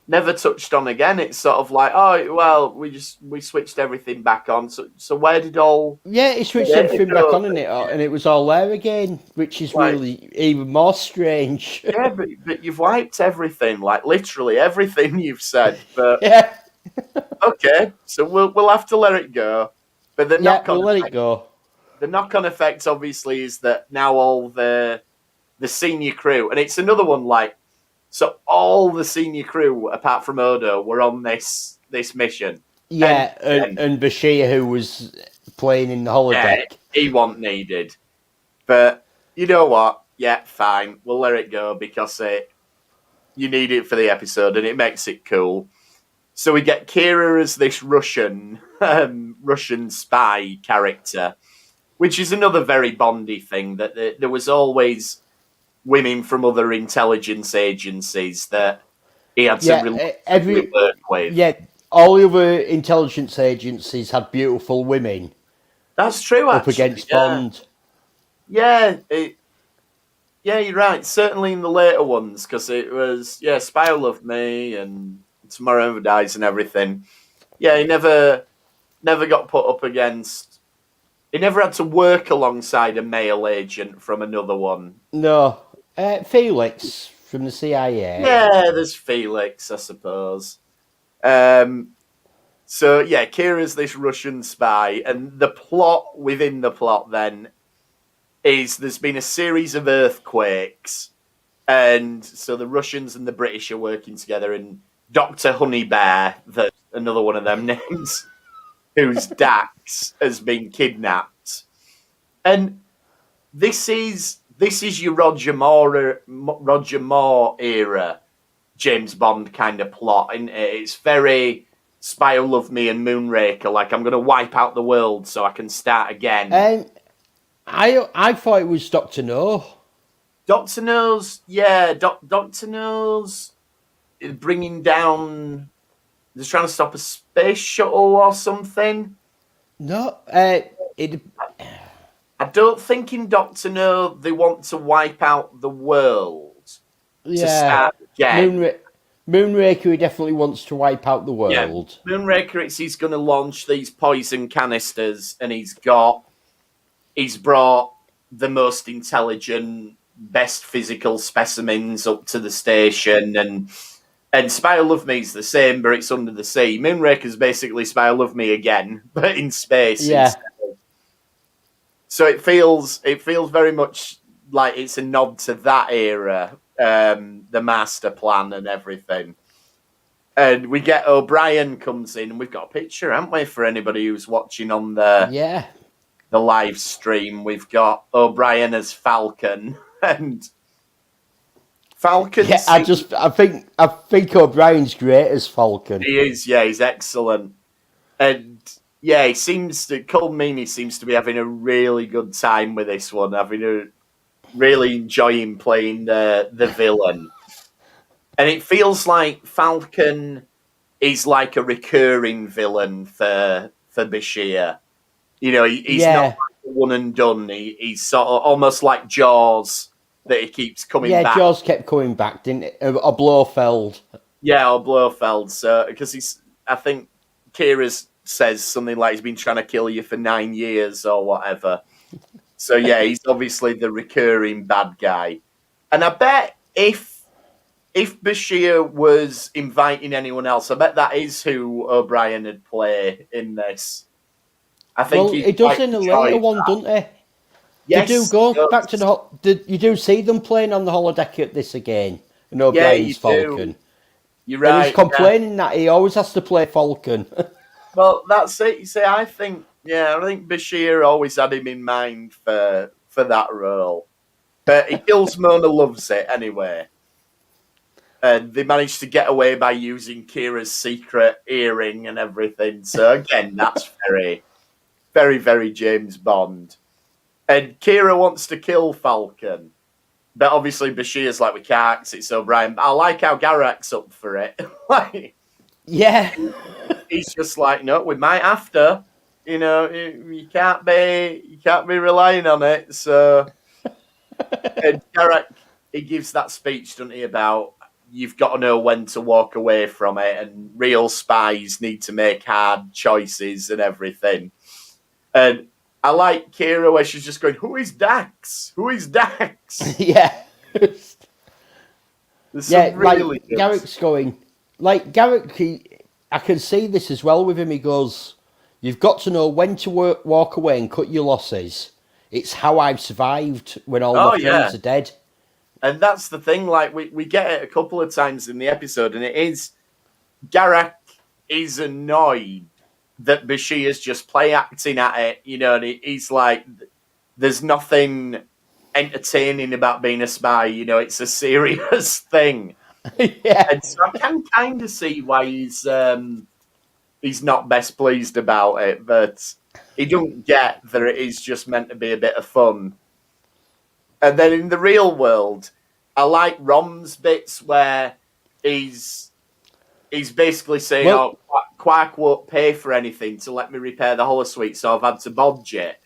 touched on again. It's sort of like, oh well, we switched everything back on. So where did all? Yeah, he switched everything back on, and it was all there again, which is really even more strange. Yeah, but you've wiped everything, like literally everything you've said. But yeah. Okay, so we'll have to let it go. But the knock-on let it go. The knock-on effect, obviously, is that now all the senior crew, and it's another one like, so all the senior crew apart from Odo were on this mission. Yeah, and Bashir, who was playing in the holodeck, he wasn't needed. But you know what? Yeah, fine, we'll let it go because you need it for the episode, and it makes it cool. So we get Kira as this Russian spy character, which is another very Bondy thing, that there was always women from other intelligence agencies that he had to work with. Yeah, all the other intelligence agencies had beautiful women. That's true, actually. Up against Bond. Yeah, you're right. Certainly in the later ones, because it was, Spy Who Loved Me and Tomorrow Never Dies and everything. Yeah, he never got put up against. He never had to work alongside a male agent from another one. No, Felix from the CIA. Yeah, there's Felix, I suppose. So yeah, Kira's this Russian spy, and the plot within the plot then is there's been a series of earthquakes, and so the Russians and the British are working together, and Dr. Honeybear, that's another one of them names, whose Dax has been kidnapped. And this is your Roger Moore era James Bond kind of plot, and it's very Spy Who Loved Me and Moonraker, like I'm going to wipe out the world so I can start again. I thought it was Dr. No. Dr. No's, Dr. No's bringing down, they're trying to stop a space shuttle or something. No, I don't think in Dr. No they want to wipe out the world to start again. Moonraker, he definitely wants to wipe out the world. Yeah. Moonraker, he's going to launch these poison canisters, and he's brought the most intelligent, best physical specimens up to the station, and Spy Who Loved Me is the same, but it's under the sea. Moonraker's basically Spy Who Loved Me again, but in space. Yeah. Instead. So it feels very much like it's a nod to that era, the master plan and everything. And we get O'Brien comes in, and we've got a picture, haven't we, for anybody who's watching on the live stream. We've got O'Brien as Falcon, and Falcon. Yeah, I think O'Brien's great as Falcon. He is, he's excellent, and Cole Meany seems to be having a really good time with this one, really enjoying playing the villain. And it feels like Falcon is like a recurring villain for Bashir. He's not like one and done. He's sort of almost like Jaws, that he keeps coming back. Yeah, Jaws kept coming back, didn't it? Or Blofeld. Yeah, or Blofeld. So, because I think Kira says something like he's been trying to kill you for 9 years or whatever. So yeah, he's obviously the recurring bad guy. And I bet if Bashir was inviting anyone else, I bet that is who O'Brien would play in this. I think Well, it does in the later one, doesn't it? Yes, they do go back to you do see them playing on the holodeck at this again. And O'Brien's Falcon. Do. You're And right. he's complaining that he always has to play Falcon. Well, that's it. You see, I think Bashir always had him in mind for that role. But he kills Mona loves it anyway. And they managed to get away by using Kira's secret earring and everything. So again, that's very, very, very James Bond. And Kira wants to kill Falcon. But obviously Bashir's like, we can't, 'cause it's O'Brien. I like how Garak's up for it. Like, yeah. he's just like, no, we might have to. You know, you can't be relying on it. So and Garak, he gives that speech, doesn't he, about you've got to know when to walk away from it, and real spies need to make hard choices and everything. And I like Kira where she's just going, who is Dax? Who is Dax? Yeah. Really good. Garak's going, like Garak, I can see this as well with him. He goes, you've got to know when to walk away and cut your losses. It's how I've survived when all my friends are dead. And that's the thing, like, we get it a couple of times in the episode, and it is, Garak is annoyed that Bashir's just play acting at it, you know, and he's like, there's nothing entertaining about being a spy, you know, it's a serious thing. Yeah. And so I can kind of see why he's not best pleased about it, but he don't get that it is just meant to be a bit of fun. And then in the real world, I like Rom's bits where he's basically saying, Quark won't pay for anything to let me repair the holosuite, so I've had to bodge it.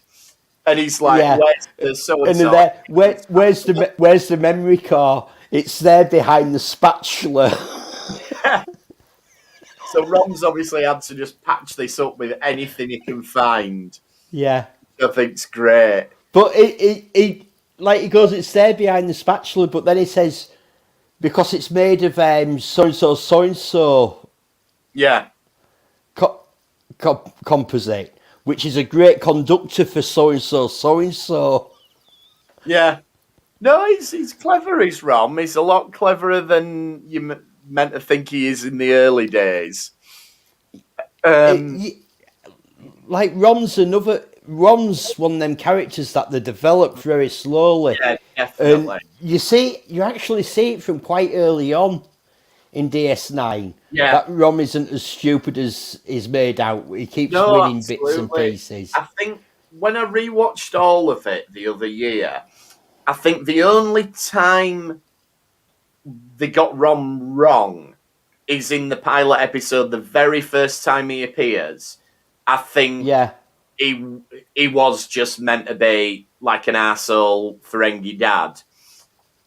And he's like, where's the so-and-so? Where's the memory core? It's there behind the spatula. So Rom's obviously had to just patch this up with anything he can find. Yeah. I think's great. But he goes, it's there behind the spatula, but then he says, because it's made of so-and-so. Yeah. Composite, which is a great conductor for so-and-so. Yeah. No, he's clever, he's Rom. He's a lot cleverer than you meant to think he is in the early days. Like Rom's one of them characters that they developed very slowly. Yeah, definitely. And you actually see it from quite early on in DS9. Yeah. That Rom isn't as stupid as is made out. He keeps winning bits and pieces. I think when I rewatched all of it the other year, I think the only time they got Rom wrong is in the pilot episode, the very first time he appears. I think he was just meant to be like an arsehole Ferengi dad.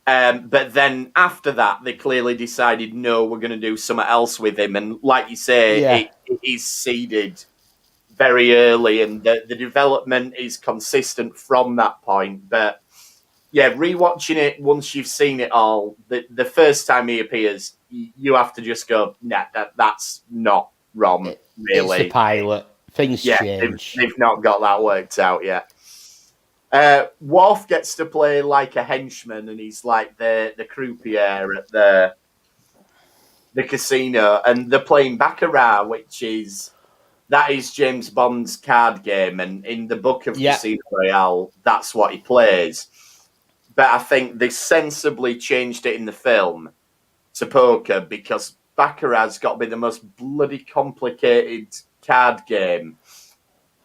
But then after that, they clearly decided, no, we're going to do something else with him. And like you say, he's seeded very early, and the development is consistent from that point. But yeah, rewatching it once you've seen it all, the first time he appears, you have to just go, nah, that's not Rom, really. It's the pilot. Things change. They've not got that worked out yet. Worf gets to play like a henchman, and he's like the croupier at the casino, and they're playing Baccarat, which is James Bond's card game, and in the book of Casino Royale, that's what he plays. But I think they sensibly changed it in the film to poker, because Baccarat's got to be the most bloody complicated card game.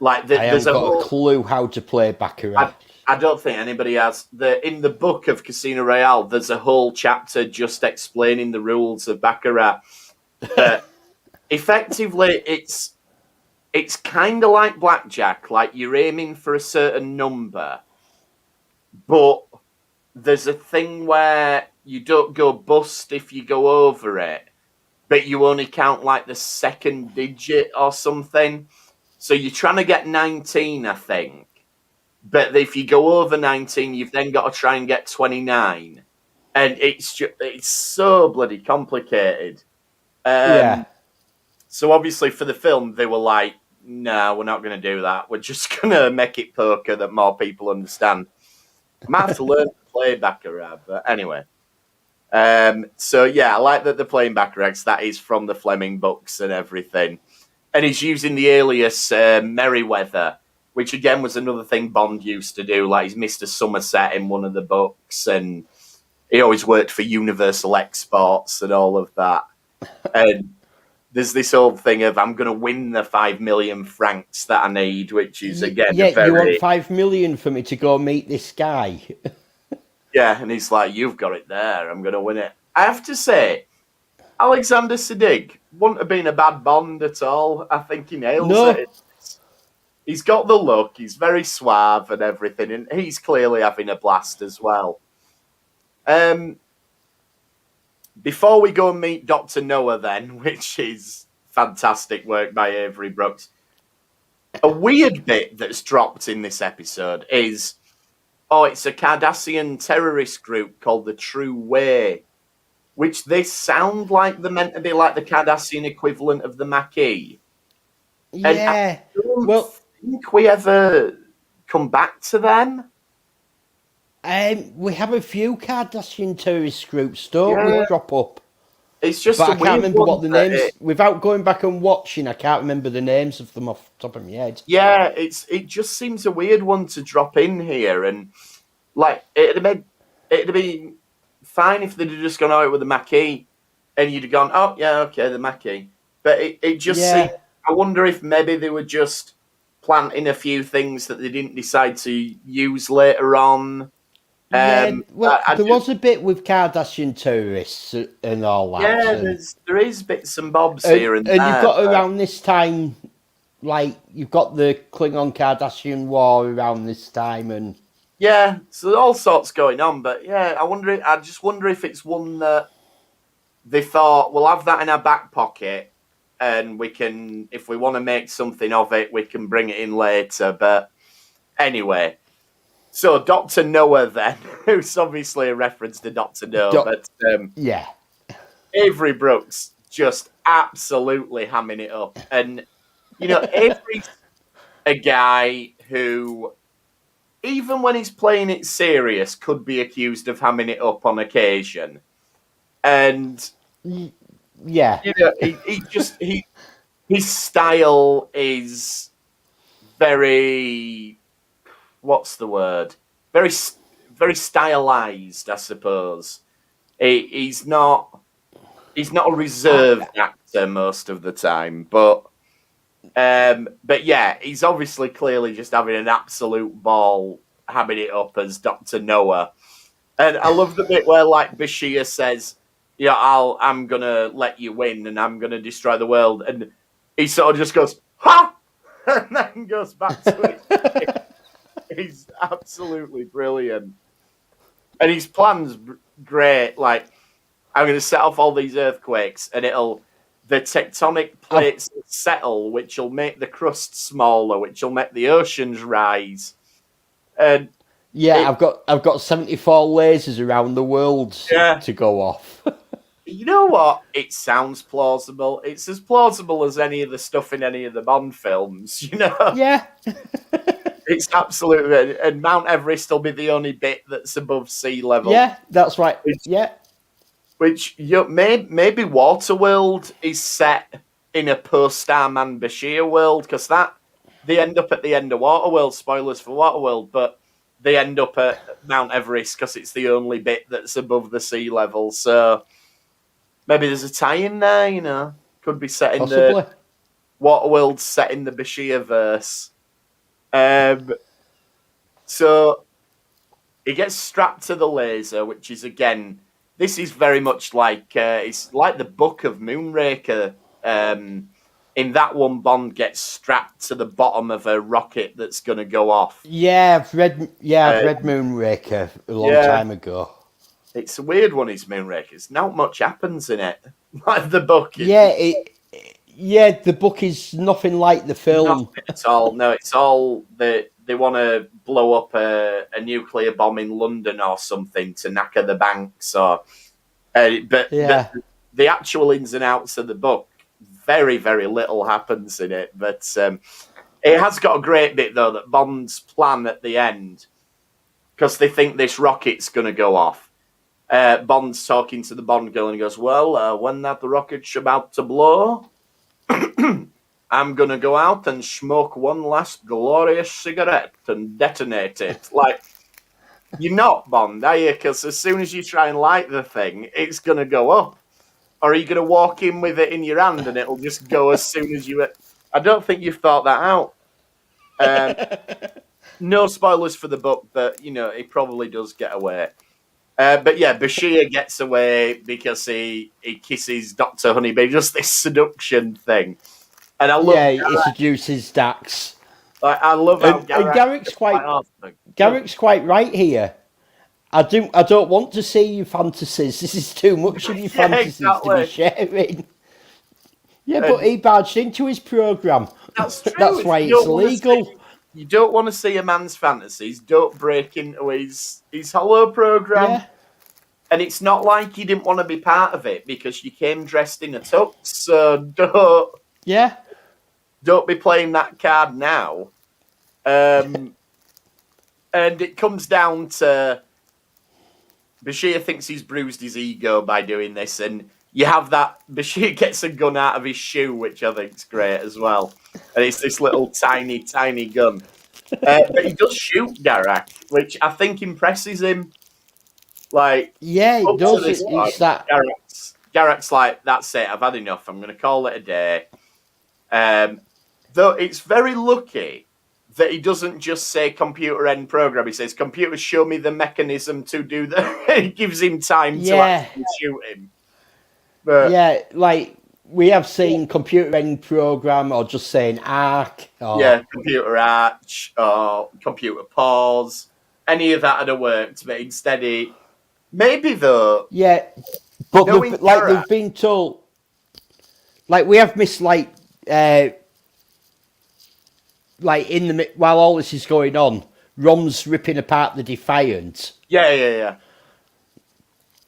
Like I haven't got a clue how to play Baccarat. I don't think anybody has. In the book of Casino Royale, there's a whole chapter just explaining the rules of Baccarat. But effectively, it's kind of like blackjack. Like, you're aiming for a certain number, but there's a thing where you don't go bust if you go over it, but you only count like the second digit or something. So you're trying to get 19, I think. But if you go over 19, you've then got to try and get 29. And it's so bloody complicated. So obviously for the film, they were like, no, we're not going to do that. We're just going to make it poker that more people understand. I might have to learn to play Baccarat, but anyway. So, yeah, I like that they're playing Baccarat. That is from the Fleming books and everything. And he's using the alias Merryweather, which, again, was another thing Bond used to do. Like, he's Mr. Somerset in one of the books, and he always worked for Universal Exports and all of that. And there's this old thing of, I'm going to win the 5 million francs that I need, which is, again, you want 5 million for me to go meet this guy? Yeah, and he's like, you've got it there, I'm going to win it. I have to say, Alexander Siddig wouldn't have been a bad Bond at all. I think he nails it. He's got the look, he's very suave and everything, and he's clearly having a blast as well. Before we go and meet Dr. Noah then, which is fantastic work by Avery Brooks, a weird bit that's dropped in this episode is, it's a Cardassian terrorist group called the True Way, which they sound like they're meant to be like the Cardassian equivalent of the Maquis. Yeah. And I don't think we ever come back to them. We have a few Cardassian terrorist groups, don't we, crop up? It's just but I can't remember what the names... Without going back and watching, I can't remember the names of them off the top of my head. Yeah, it just seems a weird one to drop in here. And, like, it'd have been fine if they'd have just gone out with the Maquis and you'd have gone, oh, yeah, okay, the Maquis. But it just seemed... I wonder if maybe they were just planting a few things that they didn't decide to use later on. There was a bit with Cardassian terrorists and all that. Yeah, there is bits and bobs here and there. And you've got around this time, like, you've got the Klingon-Cardassian war around this time. And yeah, so all sorts going on. But yeah, I just wonder if it's one that they thought, we'll have that in our back pocket and we can, if we want to make something of it, we can bring it in later. But anyway... So, Dr. Noah, then, who's obviously a reference to Dr. No, but Avery Brooks just absolutely hamming it up. And, Avery's a guy who, even when he's playing it serious, could be accused of hamming it up on occasion. And, his style is very... What's the word? Very, very stylized, I suppose. He's not a reserved actor most of the time, but yeah, he's obviously clearly just having an absolute ball, hamming it up as Dr. Noah. And I love the bit where, like, Bashir says, I'm gonna let you win and I'm gonna destroy the world, and he sort of just goes, ha, and then goes back to it. He's absolutely brilliant. And his plan's great. Like, I'm going to set off all these earthquakes and the tectonic plates settle, which will make the crust smaller, which will make the oceans rise. And I've got 74 lasers around the world to go off. You know what? It sounds plausible. It's as plausible as any of the stuff in any of the Bond films, Yeah. It's absolutely, and Mount Everest will be the only bit that's above sea level. Yeah, that's right. Which maybe Waterworld is set in a post Our Man Bashir world, because they end up at the end of Waterworld. Spoilers for Waterworld, but they end up at Mount Everest because it's the only bit that's above the sea level. So maybe there's a tie-in there. Could be set in Possibly. the Waterworld, set in the Bashir verse. So he gets strapped to the laser, which is, again, this is very much like it's like the book of Moonraker. In that one, Bond gets strapped to the bottom of a rocket that's going to go off. Yeah, I've read Moonraker a long time ago. It's a weird one, is Moonrakers. Not much happens in it, like the book. The book is nothing like the film. Nothing at all. No, it's all they want to blow up a nuclear bomb in London or something to knacker the banks. The actual ins and outs of the book, very, very little happens in it. But it has got a great bit, though, that Bond's plan at the end, because they think this rocket's going to go off. Bond's talking to the Bond girl and he goes, well, when that rocket's about to blow, I'm going to go out and smoke one last glorious cigarette and detonate it. Like, you're not, Bond, are you? Because as soon as you try and light the thing, it's going to go up. Or are you going to walk in with it in your hand and it'll just go as soon as you... I don't think you've thought that out. No spoilers for the book, but, you know, he probably does get away. But yeah, Bashir gets away because he kisses Dr. Honeybee, just this seduction thing. And I love he seduces Dax. Like, I love how and Garrick's quite right here. I don't want to see your fantasies. This is too much of your fantasies to be sharing. Yeah, but he barged into his programme. That's true. That's why it's illegal. You don't want to see a man's fantasies. Don't break into his hollow programme. Yeah. And it's not like you didn't want to be part of it because you came dressed in a tux. So don't be playing that card now. And it comes down to Bashir thinks he's bruised his ego by doing this, and you have that Bashir gets a gun out of his shoe, which I think's great as well. And it's this little tiny, tiny gun. But he does shoot Garak, which I think impresses him. Like, yeah, it does. It's that Garak's like, that's it, I've had enough. I'm going to call it a day. Though it's very lucky that he doesn't just say computer end program. He says, computer, show me the mechanism to do that. It gives him time to actually shoot him. But, yeah, like we have seen computer end program or just saying arc. Or... computer arch or computer pause. Any of that would have worked, but instead he... Maybe though... Yeah, but they've been told... Like, we have missed, while all this is going on, Rom's ripping apart the Defiant. Yeah.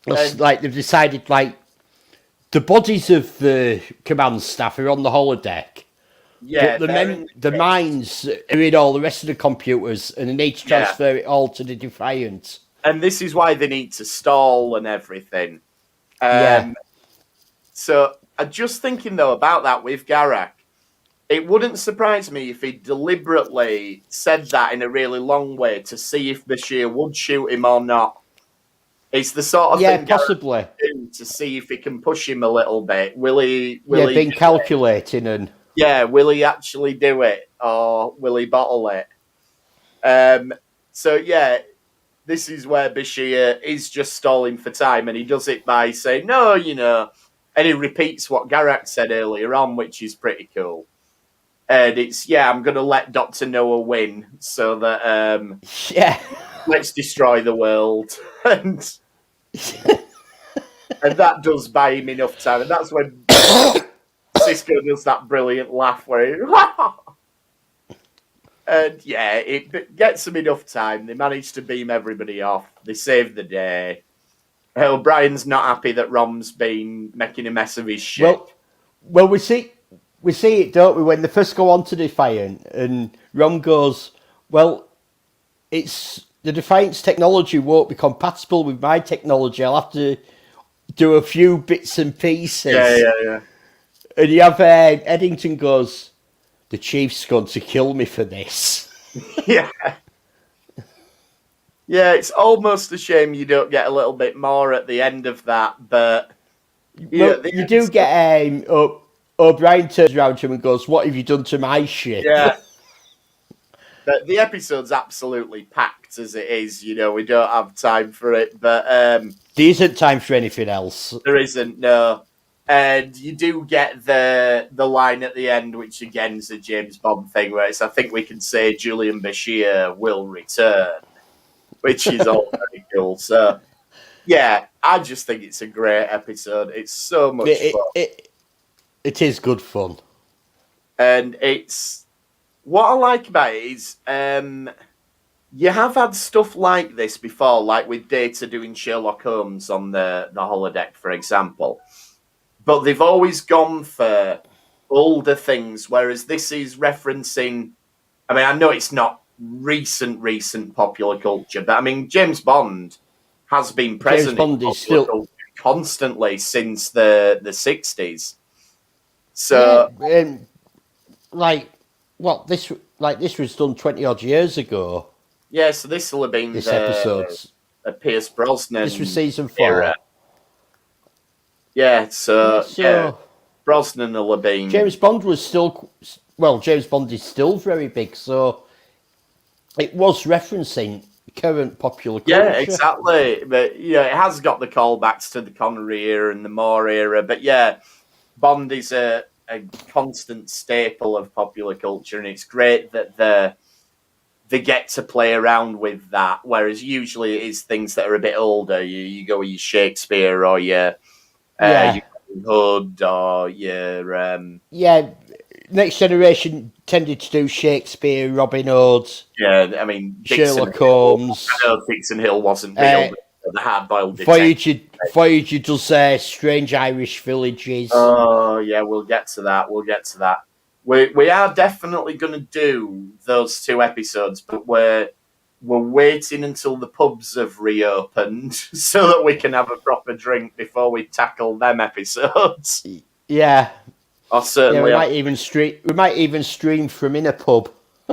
Like, they've decided, like, the bodies of the command staff are on the holodeck. Yeah, but the minds are in all the rest of the computers, and they need to transfer it all to the Defiant. And this is why they need to stall and everything. So, I'm just thinking, though, about that with Garak. It wouldn't surprise me if he deliberately said that in a really long way to see if Bashir would shoot him or not. It's the sort of thing possibly do to see if he can push him a little bit. Will he been calculating and... Yeah, will he actually do it or will he bottle it? So, yeah, this is where Bashir is just stalling for time, and he does it by saying, no, you know, and he repeats what Garak said earlier on, which is pretty cool. And it's, I'm going to let Dr. Noah win so that, let's destroy the world. And that does buy him enough time. And that's when Cisco does that brilliant laugh where he... And it gets them enough time. They manage to beam everybody off. They save the day. O'Brien's not happy that Rom's been making a mess of his ship. Well, we see it, don't we, when they first go on to Defiant, and Rom goes, well, it's the Defiant's technology won't be compatible with my technology. I'll have to do a few bits and pieces. Yeah. And you have Eddington goes, the Chief's going to kill me for this. Yeah, it's almost a shame you don't get a little bit more at the end of that, but... you do get... O'Brien turns around to him and goes, what have you done to my ship? Yeah. But the episode's absolutely packed as it is, you know, we don't have time for it, but... there isn't time for anything else. There isn't, no. And you do get the line at the end, which again is a James Bond thing, where it's, I think we can say Julian Bashir will return, which is all very cool. So, yeah, I just think it's a great episode. It's so much fun. It is good fun. And it's... What I like about it is... you have had stuff like this before, like with Data doing Sherlock Holmes on the holodeck, for example. But they've always gone for older things, whereas this is referencing. I mean, I know it's not recent popular culture, but I mean, James Bond has been present Bond in is popular still culture constantly since the 60s. So this was done 20 odd years ago. yeah, so this will have been This the episode's Pierce Brosnan. this was season 4. era. Yeah, so Brosnan will have been. James Bond is still very big, so it was referencing current popular culture. Yeah, exactly. But it has got the callbacks to the Connery era and the Moore era. But yeah, Bond is a constant staple of popular culture, and it's great that they get to play around with that. Whereas usually it is things that are a bit older. You go with your Shakespeare or your Hood or your Next Generation tended to do Shakespeare, Robin Hood. Yeah, I mean Sherlock Holmes. I know Dixon Hill wasn't real, but the hard-boiled Voyager does Strange Irish Villages. Oh yeah, we'll get to that. We are definitely going to do those 2 episodes, but we're waiting until the pubs have reopened so that we can have a proper drink before we tackle them episodes. Yeah. Or certainly, we might even stream from in a pub.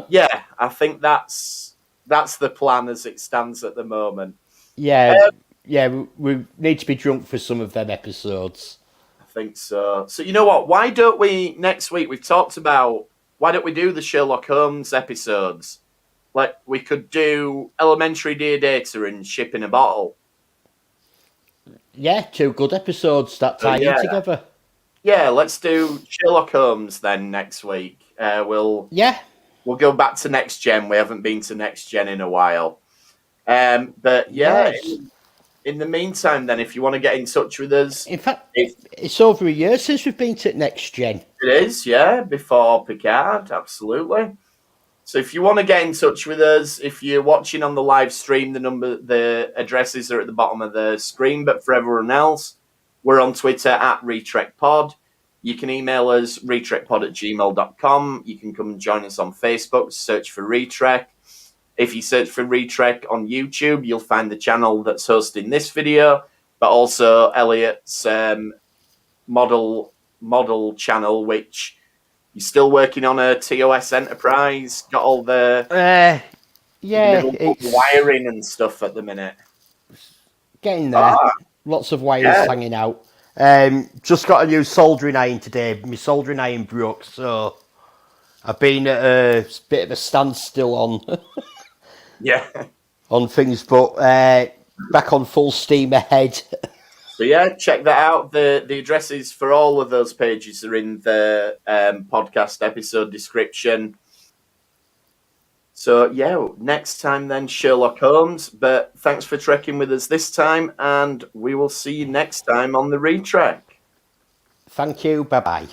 Yeah, I think that's the plan as it stands at the moment. Yeah, we need to be drunk for some of them episodes. I think so. So you know what? Why don't we next week? We've talked about why don't we do the Sherlock Holmes episodes? Like we could do Elementary Dear Data and Ship in a Bottle. Yeah, 2 good episodes that tie in together. Yeah, let's do Sherlock Holmes then next week. We'll go back to Next Gen. We haven't been to Next Gen in a while. But in the meantime, then, if you want to get in touch with us, in fact, it's over a year since we've been to Next Gen. It is, before Picard, absolutely. So if you want to get in touch with us, if you're watching on the live stream, the addresses are at the bottom of the screen. But for everyone else, we're on Twitter at RetrekPod. You can email us, retrekpod@gmail.com. You can come and join us on Facebook, search for Retrek. If you search for Retrek on YouTube, you'll find the channel that's hosting this video, but also Elliot's model channel, which you're still working on a TOS Enterprise, got all the wiring and stuff at the minute. Getting there. Lots of wires hanging out. Just got a new soldering iron today. My soldering iron broke, so I've been at a bit of a standstill on on things, but back on full steam ahead. So check that out. The addresses for all of those pages are in the podcast episode description. So next time then Sherlock Holmes. But thanks for trekking with us this time, and we will see you next time on the Retrek. Thank you. Bye bye.